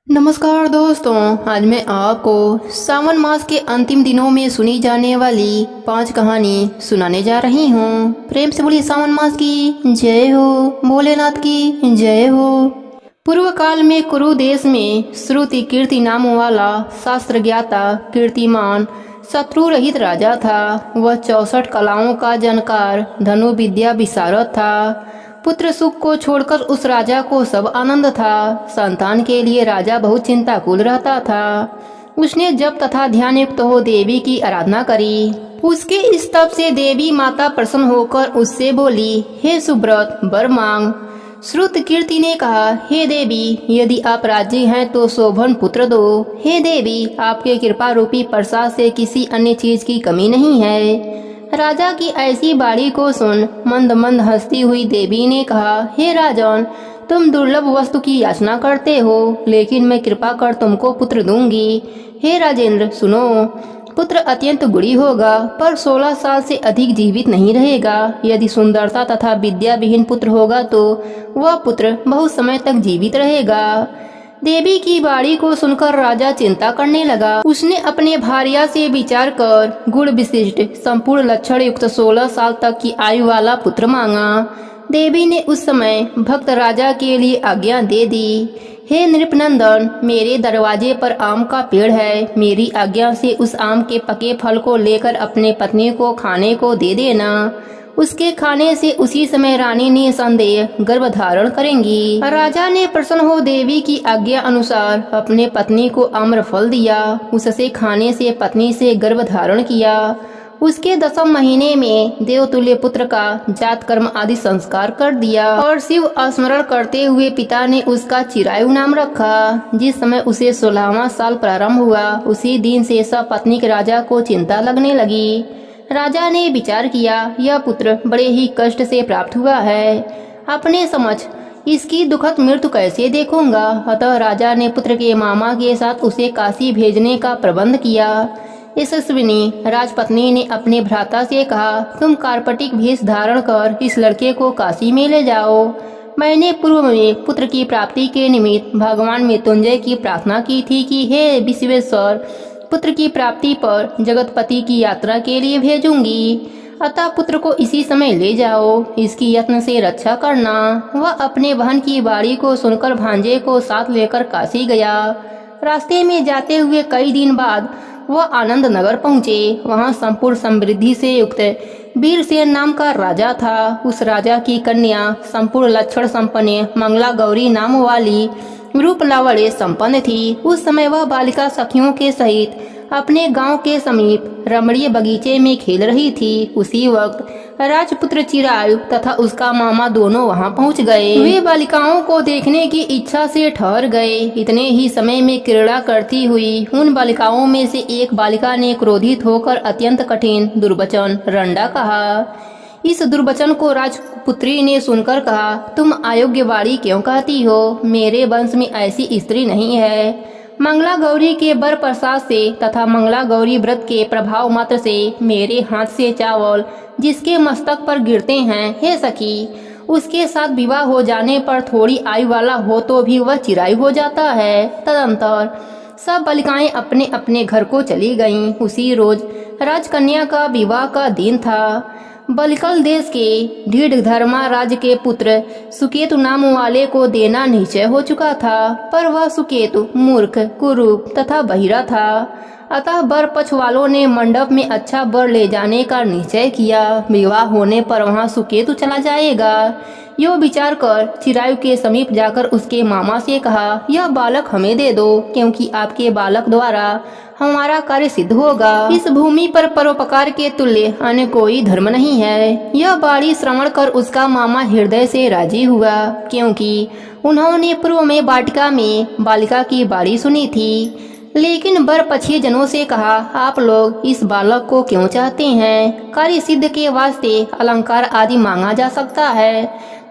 नमस्कार दोस्तों, आज मैं आपको सावन मास के अंतिम दिनों में सुनी जाने वाली 5 कहानी सुनाने जा रही हूँ। प्रेम से बोलिए सावन मास की जय हो, भोलेनाथ की जय हो। पूर्व काल में कुरु देश में श्रुति कीर्ति नाम वाला शास्त्र ज्ञाता कीर्तिमान शत्रु रहित राजा था। वह 64 कलाओं का जानकार धनु विद्या विशारद था। पुत्र सुख को छोड़कर उस राजा को सब आनंद था। संतान के लिए राजा बहुत चिंताकुल रहता था। उसने जप तथा ध्यान युक्त हो देवी की आराधना करी। उसके इस तप से देवी माता प्रसन्न होकर उससे बोली, हे सुब्रत, वर मांग। श्रुत कीर्ति ने कहा, हे देवी, यदि आप राजी हैं तो शोभन पुत्र दो। हे देवी, आपके कृपा रूपी प्रसाद से किसी अन्य चीज की कमी नहीं है। राजा की ऐसी बाणी को सुन मंद मंद हंसती हुई देवी ने कहा, हे राजन, तुम दुर्लभ वस्तु की याचना करते हो, लेकिन मैं कृपा कर तुमको पुत्र दूंगी। हे राजेंद्र, सुनो, पुत्र अत्यंत गुणी होगा, पर 16 साल से अधिक जीवित नहीं रहेगा। यदि सुंदरता तथा विद्या विहीन पुत्र होगा तो वह पुत्र बहुत समय तक जीवित रहेगा। देवी की बाणी को सुनकर राजा चिंता करने लगा। उसने अपने भार्या से विचार कर गुण विशिष्ट संपूर्ण लक्षण युक्त 16 साल तक की आयु वाला पुत्र मांगा। देवी ने उस समय भक्त राजा के लिए आज्ञा दे दी, हे नृपनंदन, मेरे दरवाजे पर आम का पेड़ है। मेरी आज्ञा से उस आम के पके फल को लेकर अपने पत्नी को खाने को दे देना। उसके खाने से उसी समय रानी निसंदेह गर्भ धारण करेंगी। राजा ने प्रसन्न हो देवी की आज्ञा अनुसार अपने पत्नी को आम्र फल दिया। उससे खाने से पत्नी से गर्भ धारण किया। उसके 10वें महीने में देवतुल्य पुत्र का जात कर्म आदि संस्कार कर दिया और शिव स्मरण करते हुए पिता ने उसका चिरायु नाम रखा। जिस समय उसे 16वां साल प्रारंभ हुआ, उसी दिन से सपत्नीक राजा को चिंता लगने लगी। राजा ने विचार किया, यह पुत्र बड़े ही कष्ट से प्राप्त हुआ है। अपने समक्ष इसकी दुखद मृत्यु कैसे देखूंगा। अतः राजा ने पुत्र के मामा के साथ उसे काशी भेजने का प्रबंध किया। यशस्विनी राजपत्नी ने अपने भ्राता से कहा, तुम कार्पटिक भेष धारण कर इस लड़के को काशी में ले जाओ। मैंने पूर्व में पुत्र की प्राप्ति के निमित्त भगवान मृत्युंजय की प्रार्थना की थी कि हे विश्वेश्वर, पुत्र की प्राप्ति पर जगतपति की यात्रा के लिए भेजूंगी। अतः पुत्र को इसी समय ले जाओ, इसकी यत्न से रक्षा करना। वह अपने बहन की बाणी को सुनकर भांजे को साथ लेकर काशी गया। रास्ते में जाते हुए कई दिन बाद वह आनंद नगर पहुँचे। वहाँ संपूर्ण समृद्धि से युक्त वीरसेन नाम का राजा था। उस राजा की कन्या संपूर्ण लक्षण संपन्न मंगला गौरी नाम वाली रूप लावण्य संपन्न थी। उस समय वह बालिका सखियों के सहित अपने गांव के समीप रमणीय बगीचे में खेल रही थी। उसी वक्त राजपुत्र चिरायु तथा उसका मामा दोनों वहां पहुंच गए। वे बालिकाओं को देखने की इच्छा से ठहर गए। इतने ही समय में क्रीड़ा करती हुई उन बालिकाओं में से एक बालिका ने क्रोधित होकर अत्यंत कठिन दुर्वचन रंडा कहा। इस दुर्वचन को राजपुत्री ने सुनकर कहा, तुम अयोग्य वाणी क्यों कहती हो? मेरे वंश में ऐसी स्त्री नहीं है। मंगला गौरी के वर प्रसाद से तथा मंगला गौरी व्रत के प्रभाव मात्र से मेरे हाथ से चावल जिसके मस्तक पर गिरते हैं, हे सखी, उसके साथ विवाह हो जाने पर थोड़ी आयु वाला हो तो भी वह चिरायु हो जाता है। तदंतर सब बालिकाएं अपने अपने घर को चली गईं। उसी रोज राजकन्या का विवाह का दिन था। बलिकल देश के ढीढ़ धर्मा राज के पुत्र सुकेतु नाम वाले को देना निश्चय हो चुका था, पर वह सुकेतु मूर्ख, कुरूप तथा बहिरा था। अतः वर पक्ष वालों ने मंडप में अच्छा वर ले जाने का निश्चय किया। विवाह होने पर वहां सुकेतु चला जाएगा। यो विचार कर चिरायु के समीप जाकर उसके मामा से कहा, यह बालक हमें दे दो, क्योंकि आपके बालक द्वारा हमारा कार्य सिद्ध होगा। इस भूमि पर परोपकार के तुल्य अन्य कोई धर्म नहीं है। यह बाणी श्रवण कर उसका मामा हृदय से राजी हुआ, क्योंकि उन्होंने पूर्व में वाटिका में बालिका की बाणी सुनी थी। लेकिन वर पक्षीय जनों से कहा, आप लोग इस बालक को क्यों चाहते हैं? कार्य सिद्ध के वास्ते अलंकार आदि मांगा जा सकता है,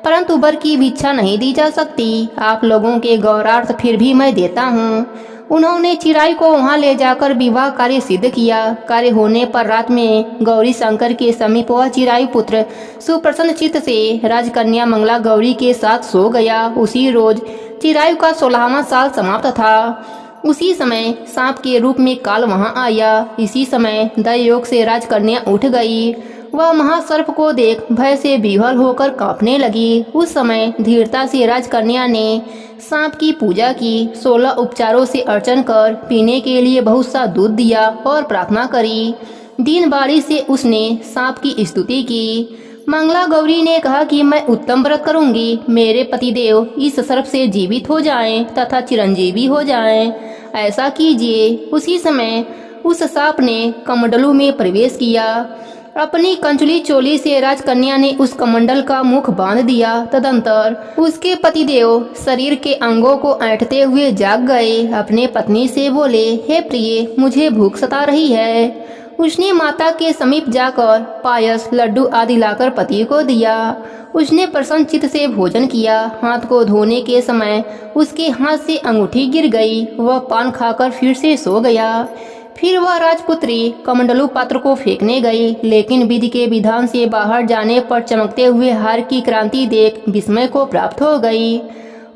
परंतु वर की भिक्षा नहीं दी जा सकती। आप लोगों के गौरार्थ फिर भी मैं देता हूँ। उन्होंने चिरायु को वहां ले जाकर विवाह कार्य सिद्ध किया। कार्य होने पर रात में गौरी शंकर के समीप वह चिरायु पुत्र सुप्रसन्न चित्त से राजकन्या मंगला गौरी के साथ सो गया। उसी रोज चिरायु का 16वां साल समाप्त था। उसी समय सांप के रूप में काल वहां आया। इसी समय दैवयोग से राजकन्या उठ गई। वह महासर्प को देख भय से विह्वल होकर कांपने लगी। उस समय धीरता से राजकन्या ने सांप की पूजा की। 16 उपचारों से अर्चन कर पीने के लिए बहुत सा दूध दिया और प्रार्थना करी। दिन बाड़ी से उसने सांप की स्तुति की। मंगला गौरी ने कहा कि मैं उत्तम व्रत करूंगी। मेरे पतिदेव इस सर्प से जीवित हो जाएं तथा चिरंजीवी हो जाएं। ऐसा कीजिए। उसी समय उस सांप ने कमंडलू में प्रवेश किया। अपनी कंचुली चोली से राजकन्या ने उस कमंडल का मुख बांध दिया। तदंतर उसके पतिदेव शरीर के अंगों को ऐंठते हुए जाग गए। अपने पत्नी से बोले, हे प्रिय, मुझे भूख सता रही है। उसने माता के समीप जाकर पायस, लड्डू आदि लाकर पति को दिया। उसने प्रसन्न चित्त से भोजन किया। हाथ को धोने के समय उसके हाथ से अंगूठी गिर गई। वह पान खाकर फिर से सो गया। फिर वह राजपुत्री कमंडलू पात्र को फेंकने गई, लेकिन विधि के विधान से बाहर जाने पर चमकते हुए हार की क्रांति देख विस्मय को प्राप्त हो गई।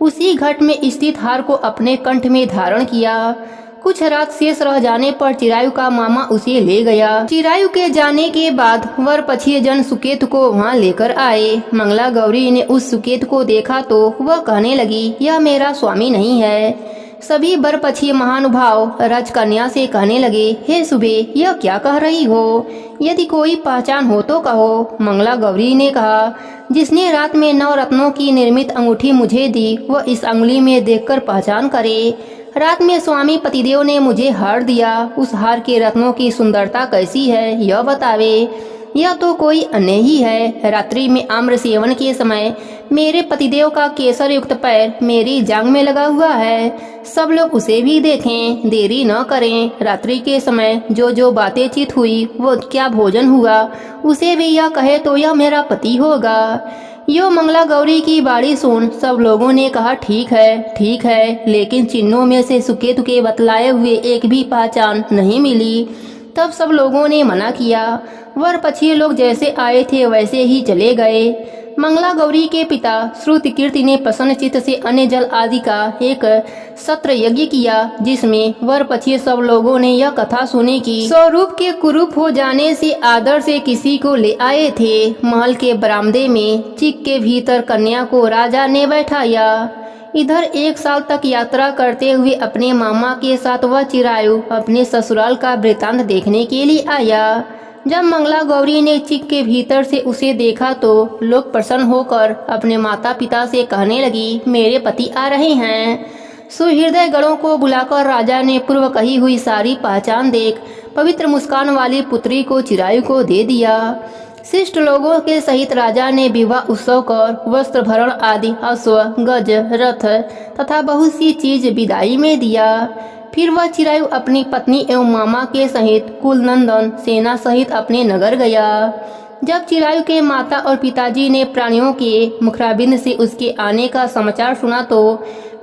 उसी घट में स्थित हार को अपने कंठ में धारण किया। कुछ रात शेष रह जाने पर चिरायु का मामा उसे ले गया। चिरायु के जाने के बाद वर पक्षी जन सुकेतु को वहाँ लेकर आए। मंगला गौरी ने उस सुकेतु को देखा तो वह कहने लगी, यह मेरा स्वामी नहीं है। सभी वर पक्षी महानुभाव राजकन्या से कहने लगे, हे सुबे, यह क्या कह रही हो? यदि कोई पहचान हो तो कहो। मंगला गौरी ने कहा, जिसने रात में 9 रत्नों की निर्मित अंगूठी मुझे दी, वह इस अंगुली में देखकर पहचान करे। रात में स्वामी पतिदेव ने मुझे हार दिया। उस हार के रत्नों की सुंदरता कैसी है, यह बतावे। यह तो कोई अन्य ही है। रात्रि में आम्र सेवन के समय मेरे पतिदेव का केसर युक्त पैर मेरी जांग में लगा हुआ है। सब लोग उसे भी देखें, देरी न करें। रात्रि के समय जो जो बातें चित हुई, वो क्या भोजन हुआ, उसे भी यह कहे तो यह मेरा पति होगा। यो मंगला गौरी की बाड़ी सुन सब लोगों ने कहा, ठीक है, लेकिन चिन्हों में से सुकेतु के बतलाए हुए एक भी पहचान नहीं मिली। तब सब लोगों ने मना किया। वर पक्षी लोग जैसे आए थे वैसे ही चले गए। मंगला गौरी के पिता श्रुति कीर्ति ने प्रसन्न चित्त से अन्य जल आदि का एक सत्र यज्ञ किया, जिसमें वर पक्षी सब लोगों ने यह कथा सुनी कि स्वरूप के कुरूप हो जाने से आदर से किसी को ले आए थे। महल के बरामदे में चिक के भीतर कन्या को राजा ने बैठाया। इधर 1 साल तक यात्रा करते हुए अपने मामा के साथ वह चिरायु अपने ससुराल का वृतांत देखने के लिए आया। जब मंगला गौरी ने चिक के भीतर से उसे देखा तो लोग प्रसन्न होकर अपने माता पिता से कहने लगी, मेरे पति आ रहे हैं। सुहृदय गणों को बुलाकर राजा ने पूर्व कही हुई सारी पहचान देख पवित्र मुस्कान वाली पुत्री को चिरायु को दे दिया। शिष्ट लोगों के सहित राजा ने विवाह उत्सव कर वस्त्र भरण आदि अश्व, गज, रथ तथा बहुत सी चीज विदाई में दिया। फिर वह चिरायु अपनी पत्नी एवं मामा के सहित कुल नंदन सेना सहित अपने नगर गया। जब चिरायु के माता और पिताजी ने प्राणियों के मुखराबिंद से उसके आने का समाचार सुना तो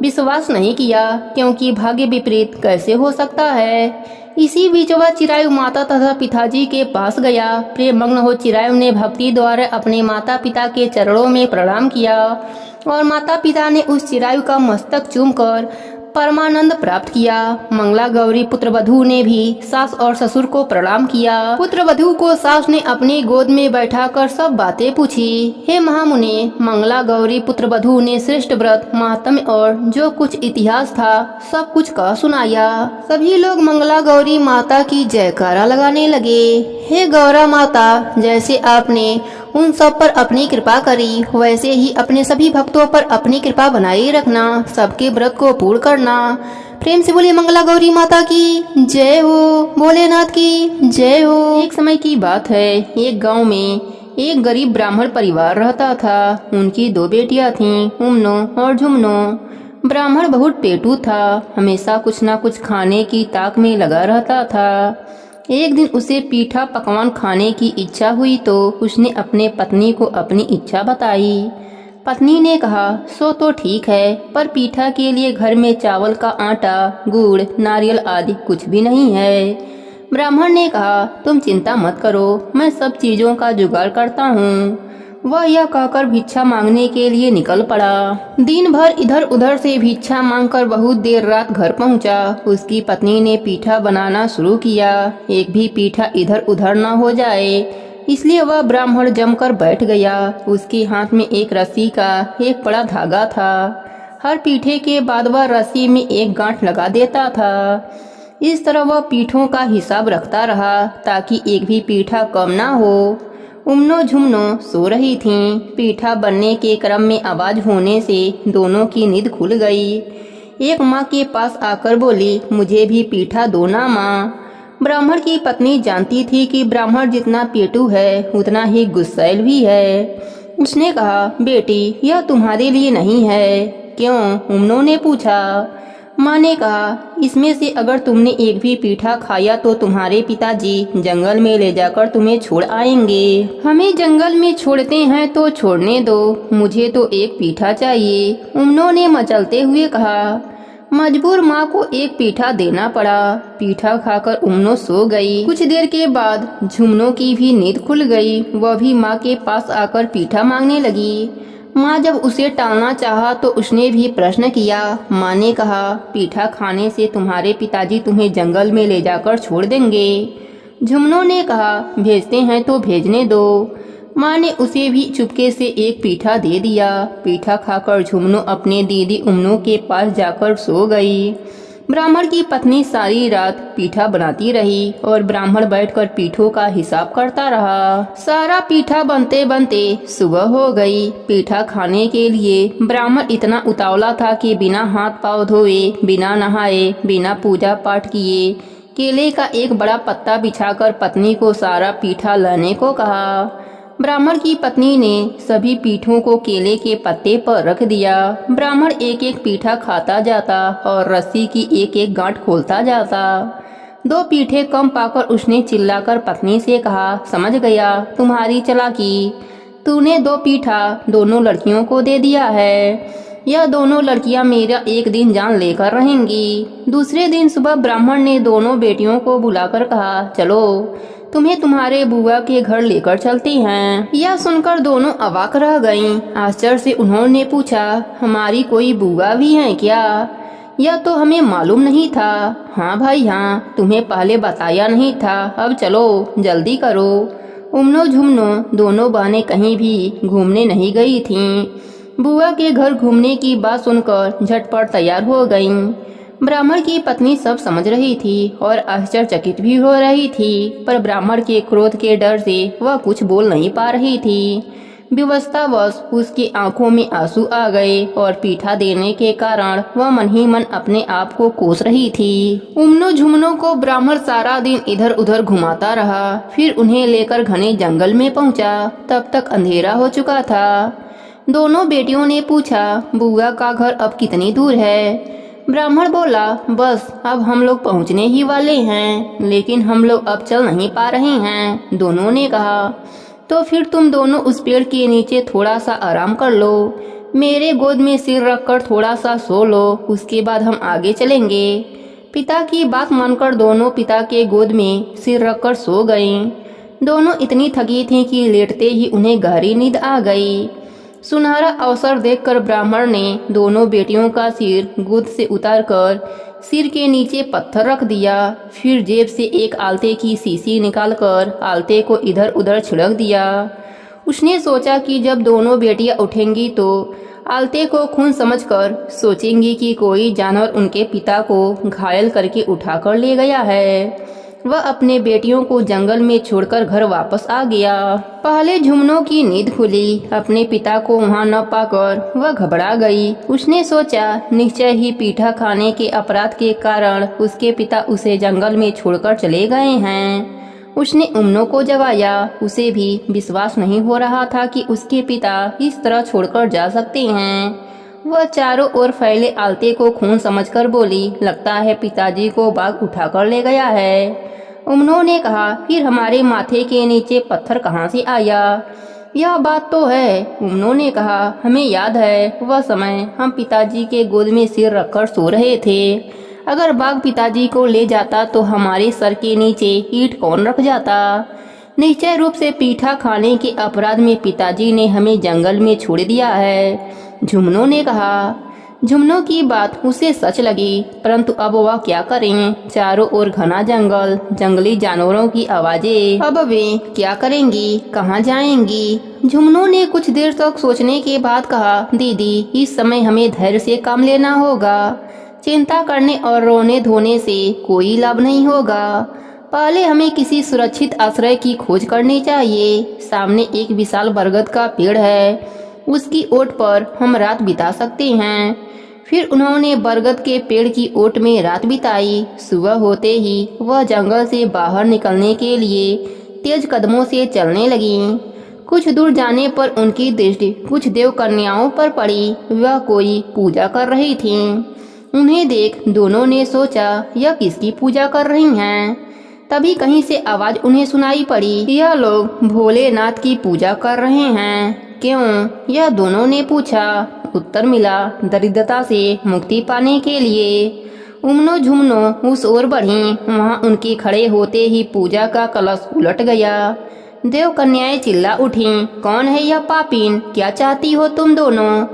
विश्वास नहीं किया, क्योंकि भाग्य विपरीत कैसे हो सकता है। इसी बीच वह चिरायु माता तथा पिताजी के पास गया। प्रेम मग्न हो चिरायु ने भक्ति द्वारा अपने माता पिता के चरणों में प्रणाम किया और माता पिता ने उस चिरायु का मस्तक चूमकर परमानंद प्राप्त किया। मंगला गौरी पुत्रवधू ने भी सास और ससुर को प्रणाम किया। पुत्रवधू को सास ने अपनी गोद में बैठाकर सब बातें पूछी। हे महामुनि, मंगला गौरी पुत्रवधू ने श्रेष्ठ व्रत, महात्म्य और जो कुछ इतिहास था सब कुछ कह सुनाया। सभी लोग मंगला गौरी माता की जयकारा लगाने लगे। हे गौरा माता, जैसे आपने उन सब पर अपनी कृपा करी, वैसे ही अपने सभी भक्तों पर अपनी कृपा बनाए रखना, सबके व्रत को पूर्ण करना। प्रेम से बोलिए मंगला गौरी माता की जय हो, भोलेनाथ की जय हो। एक समय की बात है, एक गांव में एक गरीब ब्राह्मण परिवार रहता था। उनकी 2 बेटियां थीं, उमनो और झुमनो। ब्राह्मण बहुत पेटू था, हमेशा कुछ न कुछ खाने की ताक में लगा रहता था। एक दिन उसे पीठा पकवान खाने की इच्छा हुई तो उसने अपने पत्नी को अपनी इच्छा बताई। पत्नी ने कहा, सो तो ठीक है, पर पीठा के लिए घर में चावल का आटा, गुड़, नारियल आदि कुछ भी नहीं है। ब्राह्मण ने कहा, तुम चिंता मत करो, मैं सब चीजों का जुगाड़ करता हूँ। वह यह कहकर भिक्षा मांगने के लिए निकल पड़ा। दिन भर इधर उधर से भिक्षा मांगकर बहुत देर रात घर पहुंचा। उसकी पत्नी ने पीठा बनाना शुरू किया। एक भी पीठा इधर उधर न हो जाए, इसलिए वह ब्राह्मण जमकर बैठ गया। उसके हाथ में एक रस्सी का एक बड़ा धागा था। हर पीठे के बाद वह रस्सी में एक गांठ लगा देता था। इस तरह वह पीठों का हिसाब रखता रहा ताकि एक भी पीठा कम ना हो। उमनो झुमनो सो रही थीं। पीठा बनने के क्रम में आवाज होने से दोनों की नींद खुल गई। एक माँ के पास आकर बोली, मुझे भी पीठा दो ना माँ। ब्राह्मण की पत्नी जानती थी कि ब्राह्मण जितना पेटू है उतना ही गुस्सैल भी है। उसने कहा, बेटी यह तुम्हारे लिए नहीं है। क्यों? उमनो ने पूछा। माँ ने कहा, इसमें से अगर तुमने एक भी पीठा खाया तो तुम्हारे पिताजी जंगल में ले जाकर तुम्हें छोड़ आएंगे। हमें जंगल में छोड़ते हैं तो छोड़ने दो, मुझे तो एक पीठा चाहिए। उमनो ने मचलते हुए कहा। मजबूर माँ को एक पीठा देना पड़ा। पीठा खाकर उमनो सो गई। कुछ देर के बाद झुमनो की भी नींद खुल गई। वह भी माँ के पास आकर पीठा मांगने लगी। माँ जब उसे टालना चाहा तो उसने भी प्रश्न किया। माँ ने कहा, पीठा खाने से तुम्हारे पिताजी तुम्हें जंगल में ले जाकर छोड़ देंगे। झुमनो ने कहा, भेजते हैं तो भेजने दो। माँ ने उसे भी चुपके से एक पीठा दे दिया। पीठा खाकर झुमनो अपने दीदी उमनो के पास जाकर सो गई। ब्राह्मण की पत्नी सारी रात पीठा बनाती रही और ब्राह्मण बैठकर पीठों का हिसाब करता रहा। सारा पीठा बनते बनते सुबह हो गई। पीठा खाने के लिए ब्राह्मण इतना उतावला था कि बिना हाथ पांव धोए, बिना नहाए, बिना पूजा पाठ किए केले का एक बड़ा पत्ता बिछाकर पत्नी को सारा पीठा लाने को कहा। ब्राह्मण की पत्नी ने सभी पीठों को केले के पत्ते पर रख दिया। ब्राह्मण एक एक पीठा खाता जाता और रस्सी की एक एक गांठ खोलता जाता। दो पीठे कम पाकर उसने चिल्लाकर पत्नी से कहा, समझ गया तुम्हारी चालाकी। तूने दो पीठा दोनों लड़कियों को दे दिया है। यह दोनों लड़कियां मेरा एक दिन जान लेकर रहेंगी। दूसरे दिन सुबह ब्राह्मण ने दोनों बेटियों को बुलाकर कहा, चलो तुम्हें तुम्हारे बुआ के घर लेकर चलते हैं। यह सुनकर दोनों अवाक रह गईं। आश्चर्य से उन्होंने पूछा, हमारी कोई बुआ भी है क्या? यह तो हमें मालूम नहीं था। हाँ भाई हाँ, तुम्हें पहले बताया नहीं था। अब चलो जल्दी करो। उमनो झुमनो दोनों बहनें कहीं भी घूमने नहीं गई थीं। बुआ के घर घूमने की बात सुनकर झटपट तैयार हो गईं। ब्राह्मण की पत्नी सब समझ रही थी और आश्चर्यचकित भी हो रही थी, पर ब्राह्मण के क्रोध के डर से वह कुछ बोल नहीं पा रही थी। विवशतावश उसकी आंखों में आंसू आ गए और पीठा देने के कारण वह मन ही मन अपने आप को कोस रही थी। उमनो झुमनो को ब्राह्मण सारा दिन इधर उधर घुमाता रहा। फिर उन्हें लेकर घने जंगल में पहुंचा। तब तक अंधेरा हो चुका था। दोनों बेटियों ने पूछा, बुआ का घर अब कितनी दूर है? ब्राह्मण बोला, बस अब हम लोग पहुंचने ही वाले हैं, लेकिन हम लोग अब चल नहीं पा रहे हैं। दोनों ने कहा, तो फिर तुम दोनों उस पेड़ के नीचे थोड़ा सा आराम कर लो। मेरे गोद में सिर रखकर थोड़ा सा सो लो, उसके बाद हम आगे चलेंगे। पिता की बात मानकर दोनों पिता के गोद में सिर रखकर सो गईं। दोनों इतनी थकी थीं कि लेटते ही उन्हें गहरी नींद आ गई। सुनहरा अवसर देखकर ब्राह्मण ने दोनों बेटियों का सिर गोद से उतारकर सिर के नीचे पत्थर रख दिया। फिर जेब से एक आलते की शीशी निकालकर आलते को इधर उधर छिड़क दिया। उसने सोचा कि जब दोनों बेटियां उठेंगी तो आलते को खून समझकर सोचेंगी कि कोई जानवर उनके पिता को घायल करके उठाकर ले गया है। वह अपने बेटियों को जंगल में छोड़कर घर वापस आ गया। पहले झुमनो की नींद खुली। अपने पिता को वहां न पाकर वह घबरा गई। उसने सोचा, निश्चय ही पीठा खाने के अपराध के कारण उसके पिता उसे जंगल में छोड़कर चले गए हैं। उसने उमनो को जगाया। उसे भी विश्वास नहीं हो रहा था कि उसके पिता इस तरह छोड़कर जा सकते हैं। वह चारों ओर फैले आलते को खून समझकर बोली, लगता है पिताजी को बाघ उठाकर ले गया है। उमनो ने कहा, फिर हमारे माथे के नीचे पत्थर कहाँ से आया? यह बात तो है, उन्होंने कहा। हमें याद है वह समय हम पिताजी के गोद में सिर रखकर सो रहे थे। अगर बाघ पिताजी को ले जाता तो हमारे सर के नीचे ईंट कौन रख जाता। निश्चय रूप से पीठा खाने के अपराध में पिताजी ने हमें जंगल में छोड़ दिया है, झुमनों ने कहा। झुमनों की बात उसे सच लगी, परंतु अब वह क्या करें। चारों ओर घना जंगल, जंगली जानवरों की आवाजें। अब वे क्या करेंगी, कहाँ जाएंगी। झुमनों ने कुछ देर तक सोचने के बाद कहा, दीदी इस समय हमें धैर्य से काम लेना होगा। चिंता करने और रोने धोने से कोई लाभ नहीं होगा। पहले हमें किसी सुरक्षित आश्रय की खोज करनी चाहिए। सामने एक विशाल बरगद का पेड़ है, उसकी ओट पर हम रात बिता सकते हैं। फिर उन्होंने बरगद के पेड़ की ओट में रात बिताई। सुबह होते ही वह जंगल से बाहर निकलने के लिए तेज कदमों से चलने लगीं। कुछ दूर जाने पर उनकी दृष्टि कुछ देव कन्याओं पर पड़ी। वह कोई पूजा कर रही थीं। उन्हें देख दोनों ने सोचा, यह किसकी पूजा कर रही हैं। तभी कहीं से आवाज उन्हें सुनाई पड़ी, यह लोग भोलेनाथ की पूजा कर रहे हैं। क्यों, यह दोनों ने पूछा। उत्तर मिला, दरिद्रता से मुक्ति पाने के लिए। उमनो झुमनो उस ओर बढ़ी। वहां उनके खड़े होते ही पूजा का कलश उलट गया। देव कन्याएं चिल्ला उठीं, कौन है यह पापीन, क्या चाहती हो तुम दोनों।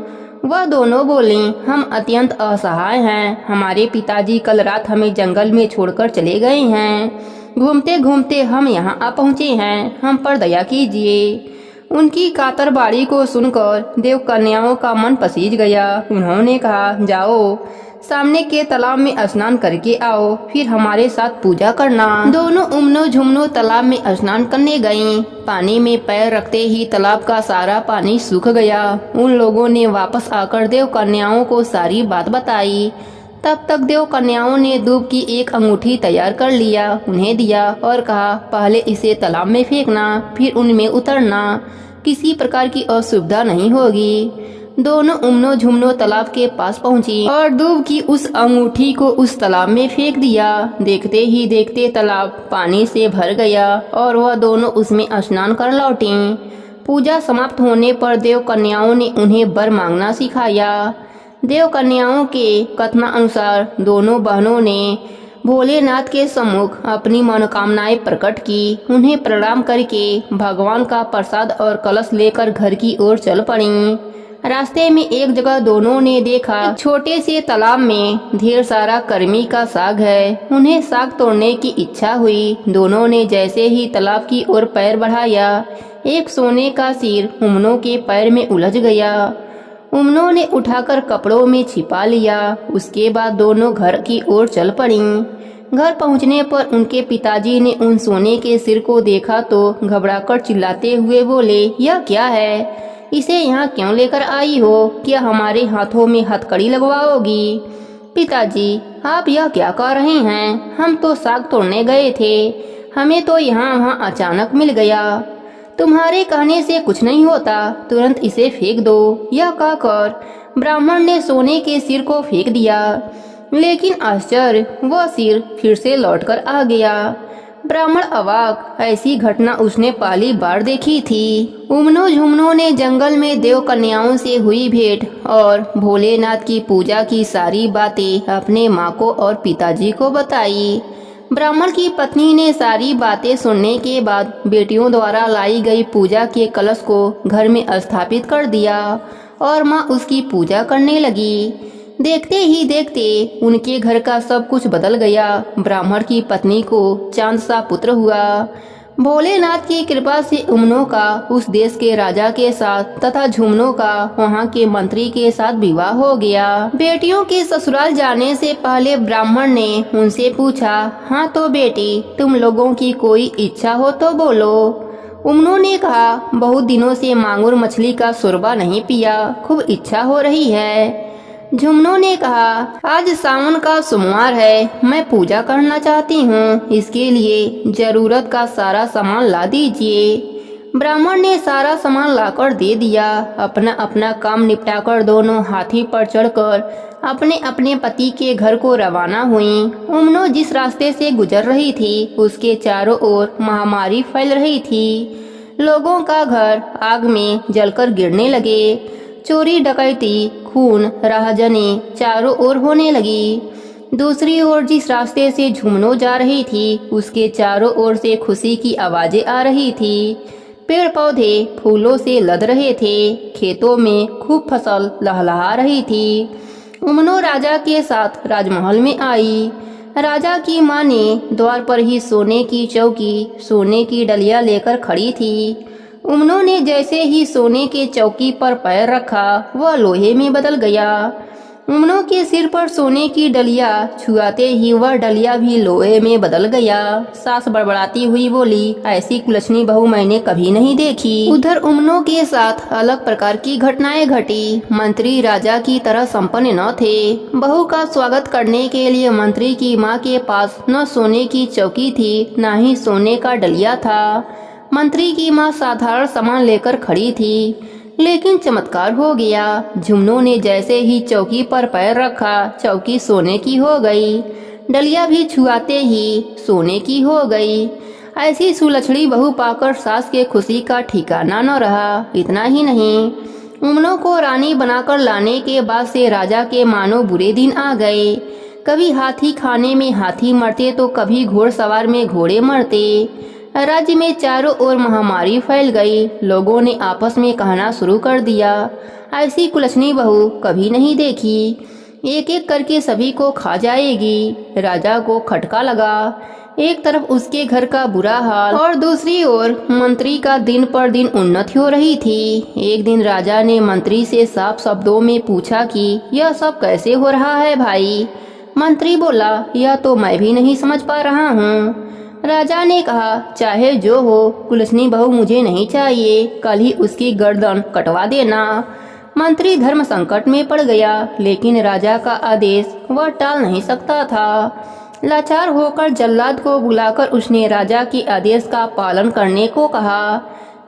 वह दोनों बोली, हम अत्यंत असहाय हैं। हमारे पिताजी कल रात हमें जंगल में छोड़कर चले गए हैं। घूमते घूमते हम यहाँ आ पहुँचे हैं, हम पर दया कीजिए। उनकी कातर बाड़ी को सुनकर देव कन्याओं का मन पसीज गया। उन्होंने कहा, जाओ सामने के तालाब में स्नान करके आओ, फिर हमारे साथ पूजा करना। दोनों उमनो झुमनो तालाब में स्नान करने गईं। पानी में पैर रखते ही तालाब का सारा पानी सूख गया। उन लोगों ने वापस आकर देव कन्याओं को सारी बात बताई। तब तक देव कन्याओं ने दूब की एक अंगूठी तैयार कर लिया, उन्हें दिया और कहा, पहले इसे तालाब में फेंकना, फिर उनमें उतरना। किसी प्रकार की असुविधा नहीं होगी। दोनों उमनो झुमनो तालाब के पास पहुंची और दूब की उस अंगूठी को उस तालाब में फेंक दिया। देखते ही देखते तालाब पानी से भर गया और वह दोनों उसमें स्नान कर लौटी। पूजा समाप्त होने पर देव कन्याओं ने उन्हें वर मांगना सिखाया। देव कन्याओं के कथनानुसार दोनों बहनों ने भोलेनाथ के सम्मुख अपनी मनोकामनाएं प्रकट की। उन्हें प्रणाम करके भगवान का प्रसाद और कलश लेकर घर की ओर चल पड़ी। रास्ते में एक जगह दोनों ने देखा, छोटे से तालाब में ढेर सारा कर्मी का साग है। उन्हें साग तोड़ने की इच्छा हुई। दोनों ने जैसे ही तालाब की ओर पैर बढ़ाया, एक सोने का सिर उमनों के पैर में उलझ गया। उमनों ने उठाकर कपड़ों में छिपा लिया। उसके बाद दोनों घर की ओर चल पड़ी। घर पहुंचने पर उनके पिताजी ने उन सोने के सिर को देखा तो घबराकर चिल्लाते हुए बोले, यह क्या है, इसे यहाँ क्यों लेकर आई हो, क्या हमारे हाथों में हथकड़ी लगवाओगी। पिताजी, आप यह क्या कर रहे हैं, हम तो साग तोड़ने गए थे, हमें तो यहाँ वहाँ अचानक मिल गया। तुम्हारे कहने से कुछ नहीं होता, तुरंत इसे फेंक दो। यह कहकर ब्राह्मण ने सोने के सिर को फेंक दिया। लेकिन आश्चर्य, वह सिर फिर से लौटकर आ गया। ब्राह्मण अवाक, ऐसी घटना उसने पहली बार देखी थी। उमनो झुमनो ने जंगल में देव कन्याओं से हुई भेंट और भोलेनाथ की पूजा की सारी बातें अपने माँ को और पिताजी को बताई। ब्राह्मण की पत्नी ने सारी बातें सुनने के बाद बेटियों द्वारा लाई गई पूजा के कलश को घर में स्थापित कर दिया और माँ उसकी पूजा करने लगी। देखते ही देखते उनके घर का सब कुछ बदल गया। ब्राह्मण की पत्नी को चांद सा पुत्र हुआ। भोलेनाथ की कृपा से उमनों का उस देश के राजा के साथ तथा झुमनों का वहाँ के मंत्री के साथ विवाह हो गया। बेटियों के ससुराल जाने से पहले ब्राह्मण ने उनसे पूछा, हाँ तो बेटी, तुम लोगों की कोई इच्छा हो तो बोलो। उमनों ने कहा, बहुत दिनों से मांगुर मछली का शोरबा नहीं पिया, खूब इच्छा हो रही है। झुमनों ने कहा, आज सावन का सोमवार है, मैं पूजा करना चाहती हूँ, इसके लिए जरूरत का सारा सामान ला दीजिए। ब्राह्मण ने सारा सामान लाकर दे दिया। अपना अपना काम निपटाकर दोनों हाथी पर चढ़कर अपने अपने पति के घर को रवाना हुई। उमनो जिस रास्ते से गुजर रही थी उसके चारों ओर महामारी फैल रही थी। लोगों का घर आग में जलकर गिरने लगे। चोरी डकैती खून राहजनी चारों ओर होने लगी। दूसरी ओर जिस रास्ते से झुमनो जा रही थी उसके चारों ओर से खुशी की आवाजें आ रही थी। पेड़ पौधे फूलों से लद रहे थे। खेतों में खूब फसल लहलहा रही थी। उमनो राजा के साथ राजमहल में आई। राजा की माँ ने द्वार पर ही सोने की चौकी सोने की डलिया लेकर खड़ी थी। उमनो ने जैसे ही सोने के चौकी पर पैर रखा वह लोहे में बदल गया। उमनो के सिर पर सोने की डलिया छुआते ही वह डलिया भी लोहे में बदल गया। सास बड़बड़ाती हुई बोली, ऐसी कुलछनी बहू मैंने कभी नहीं देखी। उधर उमनो के साथ अलग प्रकार की घटनाएं घटी। मंत्री राजा की तरह संपन्न न थे। बहू का स्वागत करने के लिए मंत्री की माँ के पास न सोने की चौकी थी न ही सोने का डलिया था। मंत्री की माँ साधारण सामान लेकर खड़ी थी। लेकिन चमत्कार हो गया। झुमनो ने जैसे ही चौकी पर पैर रखा चौकी सोने की हो गई। डलिया भी छुआते ही सोने की हो गई। ऐसी सुलछड़ी बहू पाकर सास के खुशी का ठिकाना न रहा। इतना ही नहीं, उमनो को रानी बनाकर लाने के बाद से राजा के मानो बुरे दिन आ गए। कभी हाथी खाने में हाथी मरते तो कभी घोड़सवार में घोड़े मरते। राज्य में चारों ओर महामारी फैल गई। लोगों ने आपस में कहना शुरू कर दिया, ऐसी कुलछनी बहू कभी नहीं देखी। एक एक करके सभी को खा जाएगी। राजा को खटका लगा। एक तरफ उसके घर का बुरा हाल और दूसरी ओर मंत्री का दिन पर दिन उन्नति हो रही थी। एक दिन राजा ने मंत्री से साफ शब्दों में पूछा कि यह सब कैसे हो रहा है भाई। मंत्री बोला, यह तो मैं भी नहीं समझ पा रहा हूँ। राजा ने कहा, चाहे जो हो कुलछनी बहू मुझे नहीं चाहिए। कल ही उसकी गर्दन कटवा देना। मंत्री धर्म संकट में पड़ गया, लेकिन राजा का आदेश वह टाल नहीं सकता था। लाचार होकर जल्लाद को बुलाकर उसने राजा के आदेश का पालन करने को कहा,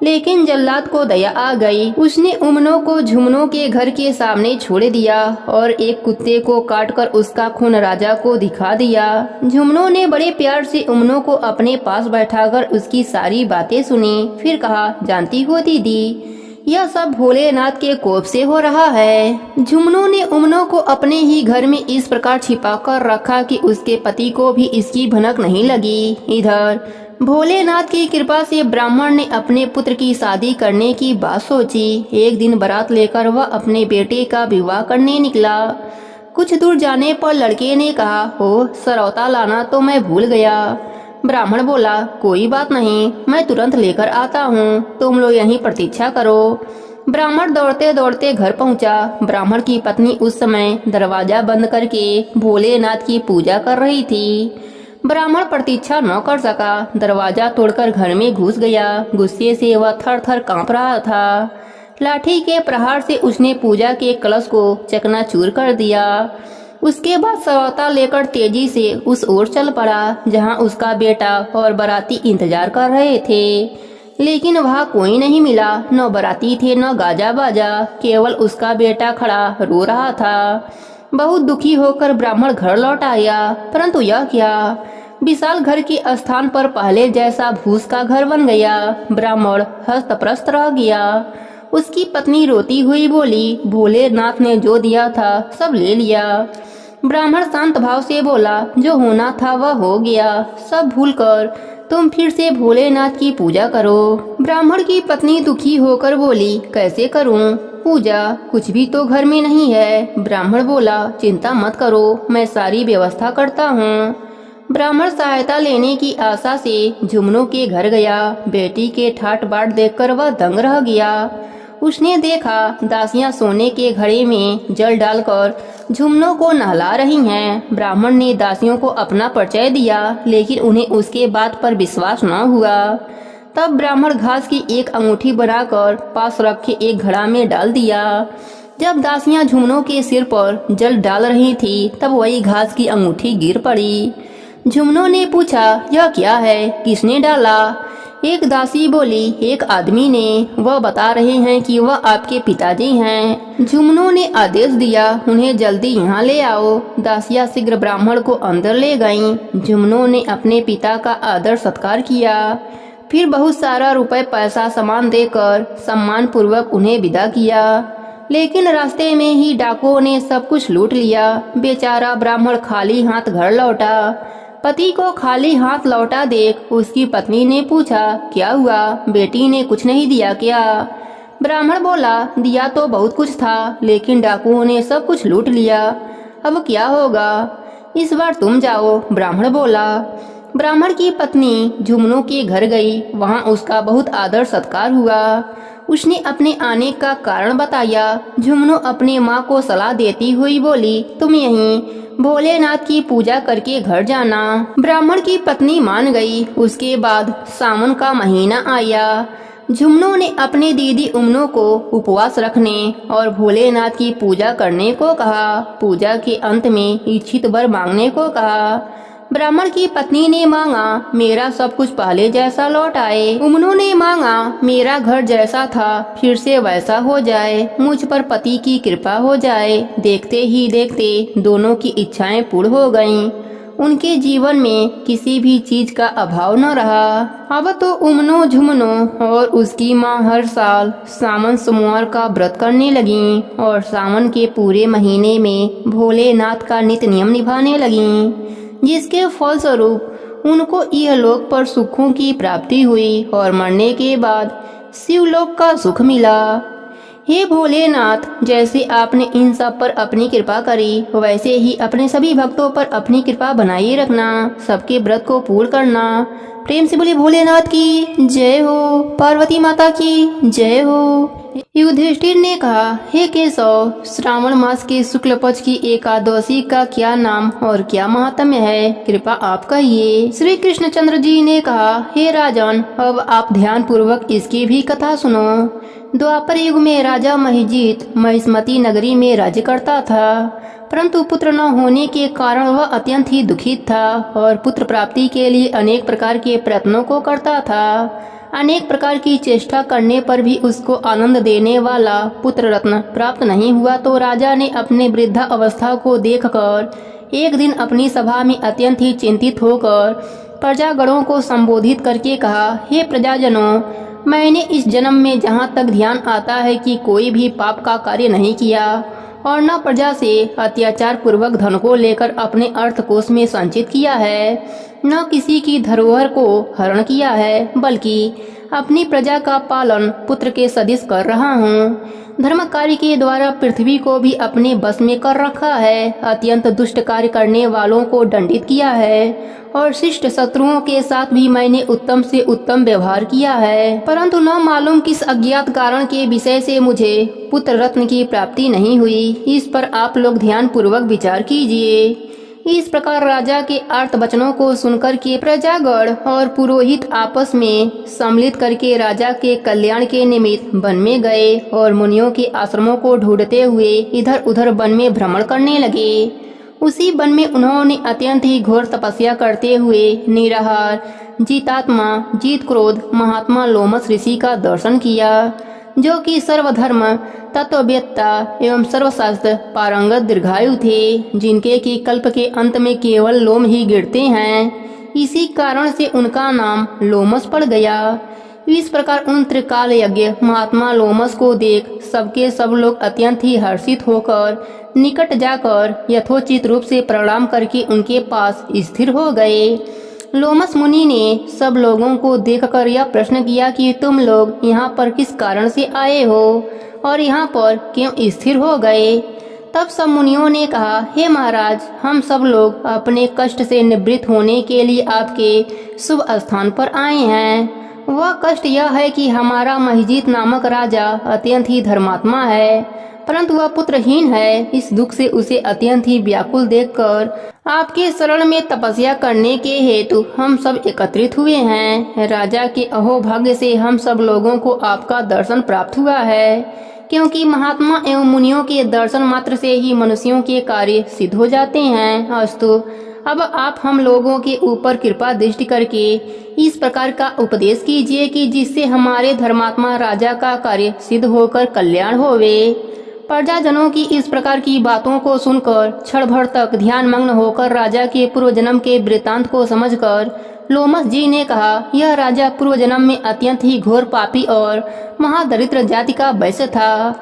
लेकिन जल्लाद को दया आ गई। उसने उमनो को झुमनो के घर के सामने छोड़ दिया और एक कुत्ते को काटकर उसका खून राजा को दिखा दिया। झुमनो ने बड़े प्यार से उमनो को अपने पास बैठाकर उसकी सारी बातें सुनी। फिर कहा, जानती हो दीदी, यह सब भोलेनाथ के कोप से हो रहा है। झुमनो ने उमनो को अपने ही घर में इस प्रकार छिपा कर रखा कि उसके पति को भी इसकी भनक नहीं लगी। इधर भोलेनाथ की कृपा से ब्राह्मण ने अपने पुत्र की शादी करने की बात सोची। एक दिन बारात लेकर वह अपने बेटे का विवाह करने निकला। कुछ दूर जाने पर लड़के ने कहा, हो सरौता लाना तो मैं भूल गया। ब्राह्मण बोला, कोई बात नहीं, मैं तुरंत लेकर आता हूँ, तुम लोग यहीं प्रतीक्षा करो। ब्राह्मण दौड़ते दौड़ते घर पहुँचा। ब्राह्मण की पत्नी उस समय दरवाजा बंद करके भोलेनाथ की पूजा कर रही थी। ब्राह्मण प्रतीक्षा न कर सका, दरवाजा तोड़कर घर में घुस गया। गुस्से से वह थर थर कांप रहा था। लाठी के प्रहार से उसने पूजा के कलश को चकनाचूर कर दिया। उसके बाद सरौता लेकर तेजी से उस ओर चल पड़ा जहां उसका बेटा और बाराती इंतजार कर रहे थे। लेकिन वहां कोई नहीं मिला। न बाराती थे न गाजा बाजा, केवल उसका बेटा खड़ा रो रहा था। बहुत दुखी होकर ब्राह्मण घर लौट आया, परंतु यह क्या, विशाल घर के स्थान पर पहले जैसा भूस का घर बन गया। ब्राह्मण हस्तप्रस्त रह गया। उसकी पत्नी रोती हुई बोली, भोलेनाथ ने जो दिया था सब ले लिया। ब्राह्मण शांत भाव से बोला, जो होना था वह हो गया, सब भूलकर तुम फिर से भोलेनाथ की पूजा करो। ब्राह्मण की पत्नी दुखी होकर बोली, कैसे करूं पूजा, कुछ भी तो घर में नहीं है। ब्राह्मण बोला, चिंता मत करो, मैं सारी व्यवस्था करता हूँ। ब्राह्मण सहायता लेने की आशा से झुमनो के घर गया। बेटी के ठाट बाट देखकर वह दंग रह गया। उसने देखा दासियां सोने के घड़े में जल डालकर झुमनो को नहला रही हैं। ब्राह्मण ने दासियों को अपना परिचय दिया, लेकिन उन्हें उसके बात पर विश्वास न हुआ। तब ब्राह्मण घास की एक अंगूठी बनाकर पास रखे एक घड़ा में डाल दिया। जब दासियां झुमनो के सिर पर जल डाल रही थी तब वही घास की अंगूठी गिर पड़ी। झुमनो ने पूछा, यह क्या है, किसने डाला? एक दासी बोली, एक आदमी ने, वह बता रहे हैं कि वह आपके पिताजी हैं। झुमनो ने आदेश दिया, उन्हें जल्दी यहाँ ले आओ। दासियां शीघ्र ब्राह्मण को अंदर ले गईं। झुमनो ने अपने पिता का आदर सत्कार किया। फिर बहुत सारा रुपए पैसा सामान देकर सम्मान पूर्वक उन्हें विदा किया। लेकिन रास्ते में ही डाकुओं ने सब कुछ लूट लिया। बेचारा ब्राह्मण खाली हाथ घर लौटा। पति को खाली हाथ लौटा देख उसकी पत्नी ने पूछा, क्या हुआ, बेटी ने कुछ नहीं दिया क्या? ब्राह्मण बोला, दिया तो बहुत कुछ था, लेकिन डाकुओं ने सब कुछ लूट लिया। अब क्या होगा? इस बार तुम जाओ, ब्राह्मण बोला। ब्राह्मण की पत्नी झुमनों के घर गई। वहां उसका बहुत आदर सत्कार हुआ। उसने अपने आने का कारण बताया। झुमनू अपने माँ को सलाह देती हुई बोली, तुम यहीं भोलेनाथ की पूजा करके घर जाना। ब्राह्मण की पत्नी मान गई। उसके बाद सावन का महीना आया। झुमनू ने अपने दीदी उमनू को उपवास रखने और भोलेनाथ की पूजा करने को कहा। पूजा के अंत में इच्छित वर मांगने को कहा। ब्राह्मण की पत्नी ने मांगा, मेरा सब कुछ पहले जैसा लौट आए। उमनू ने मांगा, मेरा घर जैसा था फिर से वैसा हो जाए, मुझ पर पति की कृपा हो जाए। देखते ही देखते दोनों की इच्छाएं पूर्ण हो गईं। उनके जीवन में किसी भी चीज का अभाव न रहा। अब तो उमनो झुमनो और उसकी माँ हर साल सावन सोमवार का व्रत करने लगीं और सावन के पूरे महीने में भोलेनाथ का नित्य नियम निभाने लगीं, जिसके फलस्वरूप उनको इहलोक पर सुखों की प्राप्ति हुई और मरने के बाद शिवलोक का सुख मिला। हे भोलेनाथ, जैसे आपने इन सब पर अपनी कृपा करी, वैसे ही अपने सभी भक्तों पर अपनी कृपा बनाए रखना, सबके व्रत को पूर्ण करना। प्रेम से बोले भोलेनाथ की जय हो, पार्वती माता की जय हो। युधिष्ठिर ने कहा, हे केशव, श्रावण मास के शुक्ल पक्ष की एकादशी का क्या नाम और क्या महात्म्य है, कृपा आप कहिए। श्री कृष्णचंद्र जी ने कहा, हे राजन, अब आप ध्यान पूर्वक इसकी भी कथा सुनो। द्वापर युग में राजा महिजीत महिष्मती नगरी में राज्य करता था, परंतु पुत्र न होने के कारण वह अत्यंत ही दुखित था और पुत्र प्राप्ति के लिए अनेक प्रकार के प्रयत्नों को करता था। अनेक प्रकार की चेष्टा करने पर भी उसको आनंद देने वाला पुत्र रत्न प्राप्त नहीं हुआ, तो राजा ने अपने वृद्धा अवस्था को देखकर एक दिन अपनी सभा में अत्यंत ही चिंतित होकर प्रजागणों को संबोधित करके कहा, हे प्रजाजनों, मैंने इस जन्म में जहाँ तक ध्यान आता है कि कोई भी पाप का कार्य नहीं किया और न प्रजा से अत्याचार पूर्वक धन को लेकर अपने अर्थकोष में संचित किया है, न किसी की धरोहर को हरण किया है, बल्कि अपनी प्रजा का पालन पुत्र के सदिश कर रहा हूँ। धर्म कार्य के द्वारा पृथ्वी को भी अपने बस में कर रखा है, अत्यंत दुष्ट कार्य करने वालों को दंडित किया है और शिष्ट शत्रुओं के साथ भी मैंने उत्तम से उत्तम व्यवहार किया है, परंतु न मालूम किस अज्ञात कारण के विषय से मुझे पुत्र रत्न की प्राप्ति नहीं हुई। इस पर आप लोग ध्यान पूर्वक विचार कीजिए। इस प्रकार राजा के अर्थ वचनों को सुनकर के प्रजागण और पुरोहित आपस में सम्मिलित करके राजा के कल्याण के निमित्त वन में गए और मुनियों के आश्रमों को ढूंढते हुए इधर उधर वन में भ्रमण करने लगे। उसी वन में उन्होंने अत्यंत ही घोर तपस्या करते हुए निराहार जीतात्मा जीत क्रोध महात्मा लोमस ऋषि का दर्शन किया, जो कि सर्वधर्म तत्ववेत्ता एवं सर्वशास्त्र पारंगत दीर्घायु थे, जिनके की कल्प के अंत में केवल लोम ही गिरते हैं। इसी कारण से उनका नाम लोमस पड़ गया। इस प्रकार उन त्रिकाल यज्ञ महात्मा लोमस को देख सबके सब लोग अत्यंत ही हर्षित होकर निकट जाकर यथोचित रूप से प्रणाम करके उनके पास स्थिर हो गए। लोमस मुनि ने सब लोगों को देखकर यह प्रश्न किया कि तुम लोग यहाँ पर किस कारण से आए हो और यहाँ पर क्यों स्थिर हो गए। तब सब मुनियों ने कहा, हे महाराज, हम सब लोग अपने कष्ट से निवृत्त होने के लिए आपके शुभ स्थान पर आए हैं। वह कष्ट यह है कि हमारा महिजीत नामक राजा अत्यंत ही धर्मात्मा है, परंतु वह पुत्रहीन है। इस दुख से उसे अत्यंत ही व्याकुल देखकर आपके शरण में तपस्या करने के हेतु हम सब एकत्रित हुए हैं। राजा के अहोभाग्य से हम सब लोगों को आपका दर्शन प्राप्त हुआ है, क्योंकि महात्मा एवं मुनियों के दर्शन मात्र से ही मनुष्यों के कार्य सिद्ध हो जाते हैं। अस्तु, अब आप हम लोगों के ऊपर कृपा दृष्टि करके इस प्रकार का उपदेश कीजिए कि जिससे हमारे धर्मात्मा राजा का कार्य सिद्ध होकर कल्याण होवे। प्रजाजनों की इस प्रकार की बातों को सुनकर क्षण भर तक ध्यान मग्न होकर राजा के पूर्व जन्म के वृत्तांत को समझकर लोमस जी ने कहा, यह राजा पूर्व जन्म में अत्यंत ही घोर पापी और महादरिद्र जाति का वैश्य था।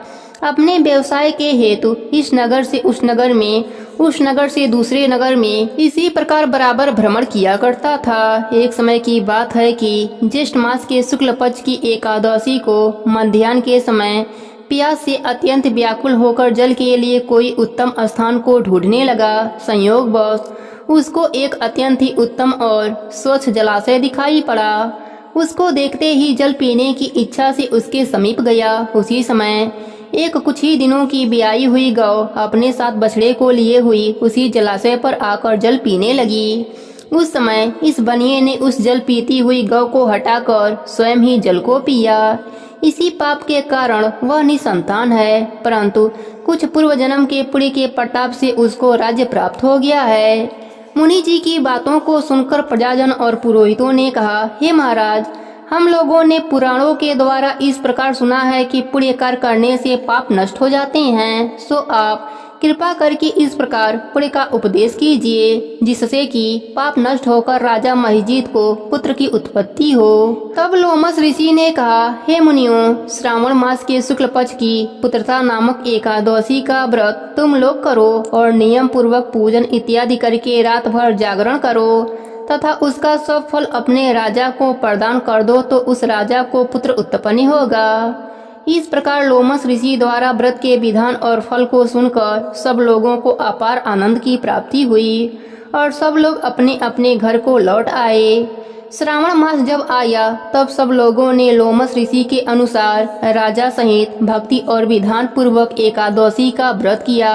अपने व्यवसाय के हेतु इस नगर से उस नगर में, उस नगर से दूसरे नगर में इसी प्रकार बराबर भ्रमण किया करता था। एक समय की बात है कि ज्येष्ठ मास के शुक्ल पक्ष की एकादशी को मध्याह्न के समय प्यास से अत्यंत व्याकुल होकर जल के लिए कोई उत्तम स्थान को ढूंढने लगा। संयोगवश उसको एक अत्यंत ही उत्तम और स्वच्छ जलाशय दिखाई पड़ा। उसको देखते ही जल पीने की इच्छा से उसके समीप गया। उसी समय एक कुछ ही दिनों की ब्याई हुई गौ अपने साथ बछड़े को लिए हुई उसी जलाशय पर आकर जल पीने लगी। उस समय इस बनिए ने उस जल पीती हुई गौ को हटाकर स्वयं ही जल को पिया। इसी पाप के कारण वह निसंतान है, परंतु कुछ पूर्व जन्म के पुण्य के प्रताप से उसको राज्य प्राप्त हो गया है। मुनि जी की बातों को सुनकर प्रजाजन और पुरोहितों ने कहा, हे महाराज, हम लोगों ने पुराणों के द्वारा इस प्रकार सुना है कि पुण्य कार्य करने से पाप नष्ट हो जाते हैं, सो आप कृपा करके इस प्रकार पुण्य का उपदेश कीजिए, जिससे कि पाप नष्ट होकर राजा महिजीत को पुत्र की उत्पत्ति हो। तब लोमस ऋषि ने कहा, हे मुनियों, श्रावण मास के शुक्ल पक्ष की पुत्रता नामक एकादशी का व्रत तुम लोग करो और नियम पूर्वक पूजन इत्यादि करके रात भर जागरण करो तथा उसका सब फल अपने राजा को प्रदान कर दो, तो उस राजा को पुत्र उत्पन्न होगा। इस प्रकार लोमस ऋषि द्वारा व्रत के विधान और फल को सुनकर सब लोगों को अपार आनंद की प्राप्ति हुई और सब लोग अपने अपने घर को लौट आए। श्रावण मास जब आया तब सब लोगों ने लोमस ऋषि के अनुसार राजा सहित भक्ति और विधान पूर्वक एकादशी का व्रत किया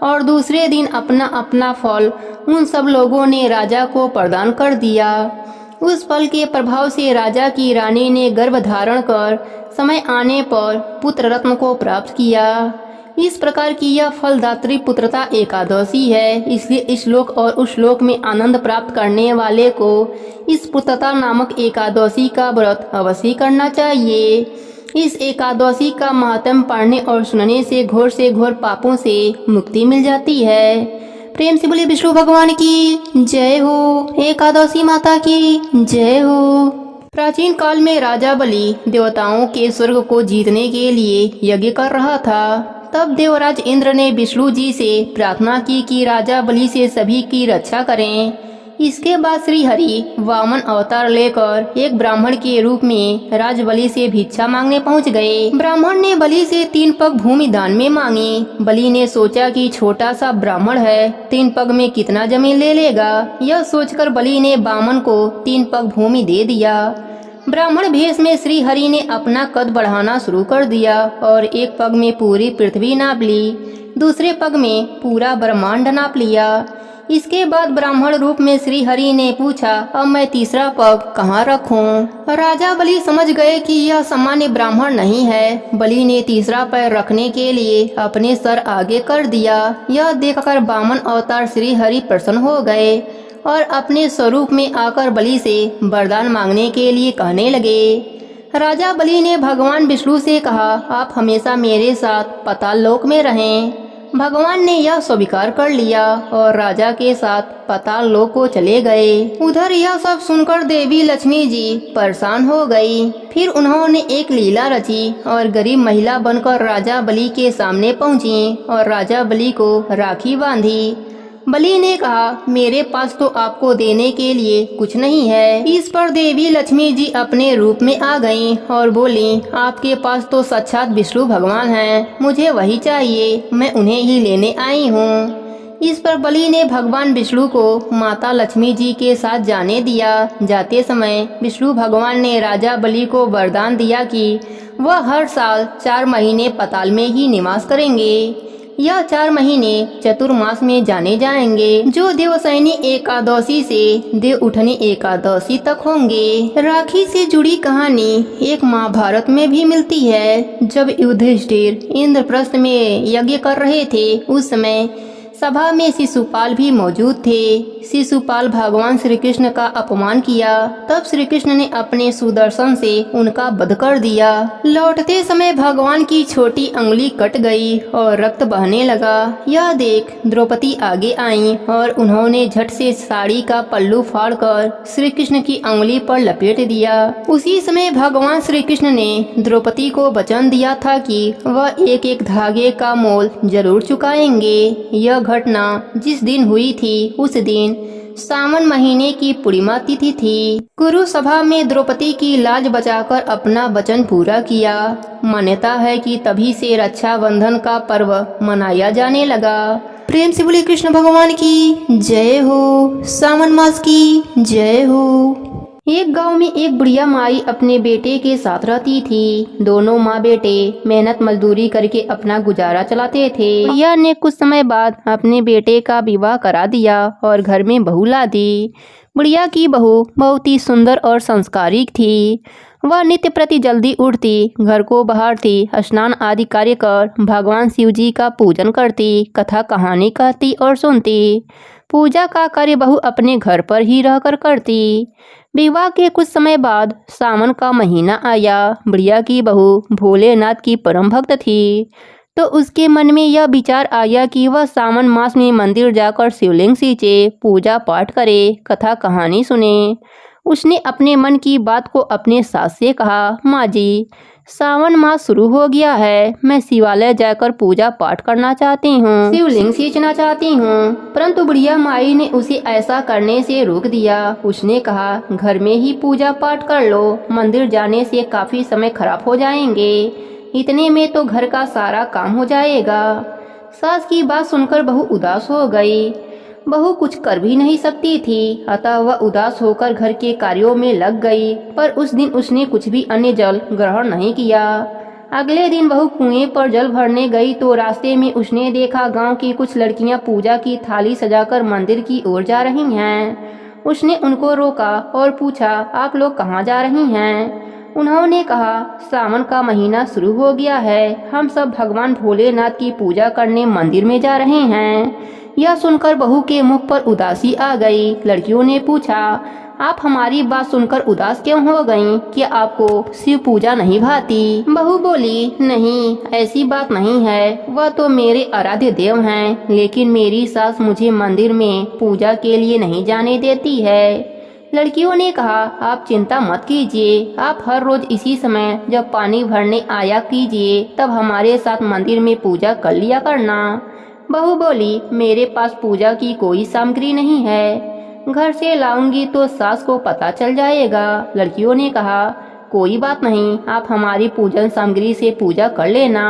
और दूसरे दिन अपना अपना फल उन सब लोगों ने राजा को प्रदान कर दिया। उस फल के प्रभाव से राजा की रानी ने गर्भ धारण कर समय आने पर पुत्र रत्न को प्राप्त किया। इस प्रकार की यह फलदात्री पुत्रता एकादशी है। इसलिए इस लोक और उस लोक में आनंद प्राप्त करने वाले को इस पुत्रता नामक एकादशी का व्रत अवश्य करना चाहिए। इस एकादशी का महात्म्य पढ़ने और सुनने से घोर पापों से मुक्ति मिल जाती है। प्रेम से बोले विष्णु भगवान की जय हो, एकादशी माता की जय हो। प्राचीन काल में राजा बलि देवताओं के स्वर्ग को जीतने के लिए यज्ञ कर रहा था। तब देवराज इंद्र ने विष्णु जी से प्रार्थना की कि राजा बलि से सभी की रक्षा करें। इसके बाद श्री हरि वामन अवतार लेकर एक ब्राह्मण के रूप में राज बलि से भिक्षा मांगने पहुंच गए। ब्राह्मण ने बलि से 3 पग भूमि दान में मांगी। बलि ने सोचा कि छोटा सा ब्राह्मण है, 3 पग में कितना जमीन ले लेगा। यह सोचकर बलि ने वामन को 3 पग भूमि दे दिया। ब्राह्मण भेष में श्री हरि ने अपना कद बढ़ाना शुरू कर दिया और एक पग में पूरी पृथ्वी नाप ली, दूसरे पग में पूरा ब्रह्मांड नाप लिया। इसके बाद ब्राह्मण रूप में श्री हरि ने पूछा, अब मैं तीसरा पग कहाँ रखूं? राजा बलि समझ गए कि यह सामान्य ब्राह्मण नहीं है। बलि ने तीसरा पैर रखने के लिए अपने सर आगे कर दिया। यह देखकर वामन अवतार श्री हरि प्रसन्न हो गए और अपने स्वरूप में आकर बलि से वरदान मांगने के लिए कहने लगे। राजा बलि ने भगवान विष्णु से कहा, आप हमेशा मेरे साथ पाताल लोक में रहें। भगवान ने यह स्वीकार कर लिया और राजा के साथ पाताल लोक को चले गए। उधर यह सब सुनकर देवी लक्ष्मी जी परेशान हो गई। फिर उन्होंने एक लीला रची और गरीब महिला बनकर राजा बलि के सामने पहुंची और राजा बलि को राखी बांधी। बलि ने कहा, मेरे पास तो आपको देने के लिए कुछ नहीं है। इस पर देवी लक्ष्मी जी अपने रूप में आ गईं और बोली, आपके पास तो साक्षात विष्णु भगवान हैं, मुझे वही चाहिए, मैं उन्हें ही लेने आई हूँ। इस पर बलि ने भगवान विष्णु को माता लक्ष्मी जी के साथ जाने दिया। जाते समय विष्णु भगवान ने राजा बलि को वरदान दिया कि वह हर साल 4 महीने पाताल में ही निवास करेंगे। यह 4 महीने चतुर्मास में जाने जाएंगे, जो देवशयनी एकादशी से देव उठनी एकादशी तक होंगे। राखी से जुड़ी कहानी एक महाभारत में भी मिलती है। जब युधिष्ठिर इंद्रप्रस्थ में यज्ञ कर रहे थे, उस समय सभा में शिशुपाल भी मौजूद थे। शिशुपाल भगवान श्री कृष्ण का अपमान किया। तब श्री कृष्ण ने अपने सुदर्शन से उनका वध कर दिया। लौटते समय भगवान की छोटी अंगुली कट गई और रक्त बहने लगा। यह देख द्रौपदी आगे आई और उन्होंने झट से साड़ी का पल्लू फाड़कर श्री कृष्ण की अंगुली पर लपेट दिया। उसी समय भगवान श्री कृष्ण ने द्रौपदी को वचन दिया था कि वह एक एक धागे का मोल जरूर चुकाएंगे। यह घटना जिस दिन हुई थी उस दिन सावन महीने की पूर्णिमा तिथि थी। कुरु सभा में द्रौपदी की लाज बचाकर अपना वचन पूरा किया। मान्यता है कि तभी से रक्षाबंधन का पर्व मनाया जाने लगा। प्रेम से बोले कृष्ण भगवान की जय हो, सावन मास की जय हो। एक गांव में एक बुढ़िया माई अपने बेटे के साथ रहती थी। दोनों माँ बेटे मेहनत मजदूरी करके अपना गुजारा चलाते थे। बुढ़िया ने कुछ समय बाद अपने बेटे का विवाह करा दिया और घर में बहू ला दी। बुढ़िया की बहू बहुत ही सुंदर और संस्कारिक थी। वह नित्य प्रति जल्दी उठती, घर को बहारती, स्नान आदि कार्य कर भगवान शिव जी का पूजन करती, कथा कहानी कहती और सुनती। पूजा का कार्य बहू अपने घर पर ही रहकर करती। विवाह के कुछ समय बाद सावन का महीना आया। बुढ़िया की बहू भोलेनाथ की परम भक्त थी, तो उसके मन में यह विचार आया कि वह सावन मास में मंदिर जाकर शिवलिंग सींचे, पूजा पाठ करे, कथा कहानी सुने। उसने अपने मन की बात को अपने सास से कहा, माँ जी, सावन मास शुरू हो गया है, मैं शिवालय जाकर पूजा पाठ करना चाहती हूँ, शिवलिंग सींचना चाहती हूँ। परंतु बुढ़िया माई ने उसे ऐसा करने से रोक दिया। उसने कहा, घर में ही पूजा पाठ कर लो, मंदिर जाने से काफी समय खराब हो जाएंगे, इतने में तो घर का सारा काम हो जाएगा। सास की बात सुनकर बहू उदास हो गई। बहू कुछ कर भी नहीं सकती थी, अतः वह उदास होकर घर के कार्यों में लग गई। पर उस दिन उसने कुछ भी अन्य जल ग्रहण नहीं किया। अगले दिन बहू कुएं पर जल भरने गई तो रास्ते में उसने देखा गांव की कुछ लड़कियां पूजा की थाली सजाकर मंदिर की ओर जा रही हैं। उसने उनको रोका और पूछा, आप लोग कहाँ जा रही हैं? उन्होंने कहा, सावन का महीना शुरू हो गया है, हम सब भगवान भोलेनाथ की पूजा करने मंदिर में जा रहे हैं। यह सुनकर बहू के मुख पर उदासी आ गई। लड़कियों ने पूछा, आप हमारी बात सुनकर उदास क्यों हो गईं? क्या आपको शिव पूजा नहीं भाती? बहू बोली, नहीं, ऐसी बात नहीं है, वह तो मेरे आराध्य देव हैं, लेकिन मेरी सास मुझे मंदिर में पूजा के लिए नहीं जाने देती है। लड़कियों ने कहा, आप चिंता मत कीजिए, आप हर रोज इसी समय जब पानी भरने आया कीजिए, तब हमारे साथ मंदिर में पूजा कर लिया करना। बहू बोली, मेरे पास पूजा की कोई सामग्री नहीं है, घर से लाऊंगी तो सास को पता चल जाएगा। लड़कियों ने कहा, कोई बात नहीं, आप हमारी पूजन सामग्री से पूजा कर लेना।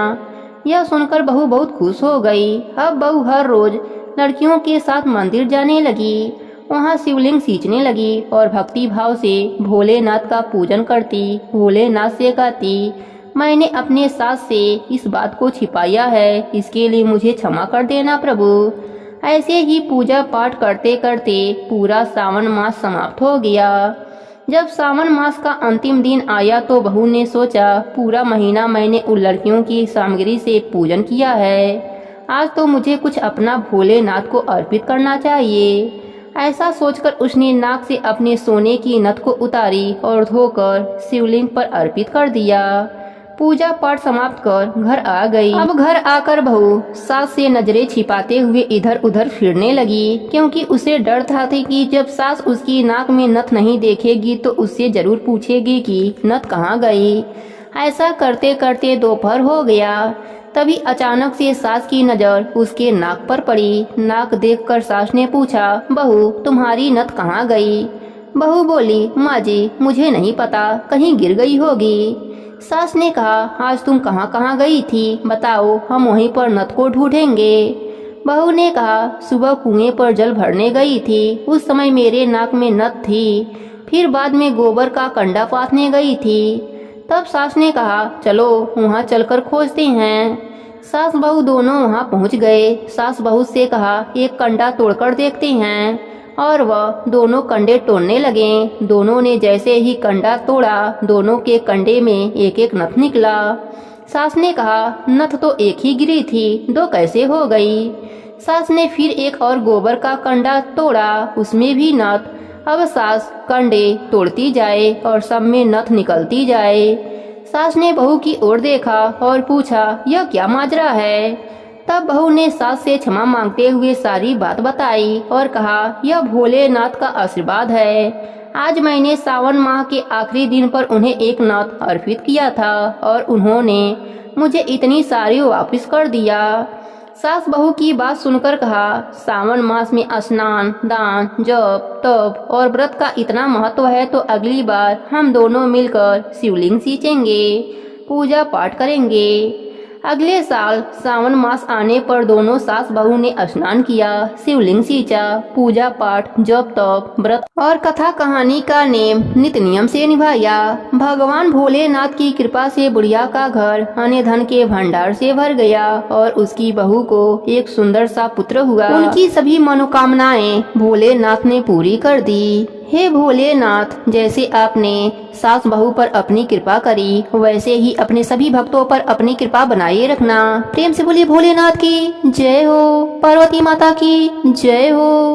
यह सुनकर बहू बहुत खुश हो गई। अब बहू हर रोज लड़कियों के साथ मंदिर जाने लगी, वहाँ शिवलिंग सींचने लगी और भक्ति भाव से भोलेनाथ का पूजन करती। भोलेनाथ से कहती, मैंने अपने सास से इस बात को छिपाया है, इसके लिए मुझे क्षमा कर देना प्रभु। ऐसे ही पूजा पाठ करते करते पूरा सावन मास समाप्त हो गया। जब सावन मास का अंतिम दिन आया तो बहू ने सोचा, पूरा महीना मैंने उन लड़कियों की सामग्री से पूजन किया है, आज तो मुझे कुछ अपना भोलेनाथ को अर्पित करना चाहिए। ऐसा सोचकर उसने नाक से अपने सोने की नथ को उतारी और धोकर शिवलिंग पर अर्पित कर दिया। पूजा पाठ समाप्त कर घर आ गई। अब घर आकर बहू सास से नजरें छिपाते हुए इधर उधर फिरने लगी, क्योंकि उसे डर था कि जब सास उसकी नाक में नथ नहीं देखेगी तो उससे जरूर पूछेगी कि नथ कहाँ गई। ऐसा करते करते दोपहर हो गया। तभी अचानक से सास की नजर उसके नाक पर पड़ी। नाक देखकर सास ने पूछा, बहू तुम्हारी नथ कहाँ गई? बहू बोली, माँ जी मुझे नहीं पता, कहीं गिर गई होगी। सास ने कहा, आज तुम कहाँ कहाँ गई थी, बताओ, हम वहीं पर नथ को ढूंढेंगे। बहू ने कहा, सुबह कुएं पर जल भरने गई थी, उस समय मेरे नाक में नथ थी, फिर बाद में गोबर का कंडा पाथने गई थी। तब सास ने कहा, चलो वहाँ चलकर खोजते हैं। सास बहू दोनों वहाँ पहुँच गए। सास बहू से कहा, एक कंडा तोड़कर देखते हैं, और वह दोनों कंडे तोड़ने लगे। दोनों ने जैसे ही कंडा तोड़ा, दोनों के कंडे में एक एक नथ निकला। सास ने कहा, नथ तो एक ही गिरी थी, दो कैसे हो गई? सास ने फिर एक और गोबर का कंडा तोड़ा, उसमें भी नथ। अब सास कंडे तोड़ती जाए और सब में नथ निकलती जाए। सास ने बहू की ओर देखा और पूछा, यह क्या माजरा है? तब बहू ने सास से क्षमा मांगते हुए सारी बात बताई और कहा, यह भोलेनाथ का आशीर्वाद है। आज मैंने सावन माह के आखिरी दिन पर उन्हें एक नथ अर्पित किया था और उन्होंने मुझे इतनी सारी वापस कर दिया। सास बहू की बात सुनकर कहा, सावन मास में स्नान, दान, जप, तप और व्रत का इतना महत्व है तो अगली बार हम दोनों मिलकर शिवलिंग सींचेंगे, पूजा पाठ करेंगे। अगले साल सावन मास आने पर दोनों सास बहू ने स्नान किया, शिवलिंग सींचा, पूजा पाठ, जप तप, व्रत और कथा कहानी का नेम नित नियम से निभाया। भगवान भोलेनाथ की कृपा से बुढ़िया का घर अन्न धन के भंडार से भर गया और उसकी बहू को एक सुंदर सा पुत्र हुआ। उनकी सभी मनोकामनाएं भोलेनाथ ने पूरी कर दी। हे भोलेनाथ, जैसे आपने सास बहू पर अपनी कृपा करी वैसे ही अपने सभी भक्तों पर अपनी कृपा बनाए रखना। प्रेम से बोलिए भोलेनाथ की जय हो, पार्वती माता की जय हो।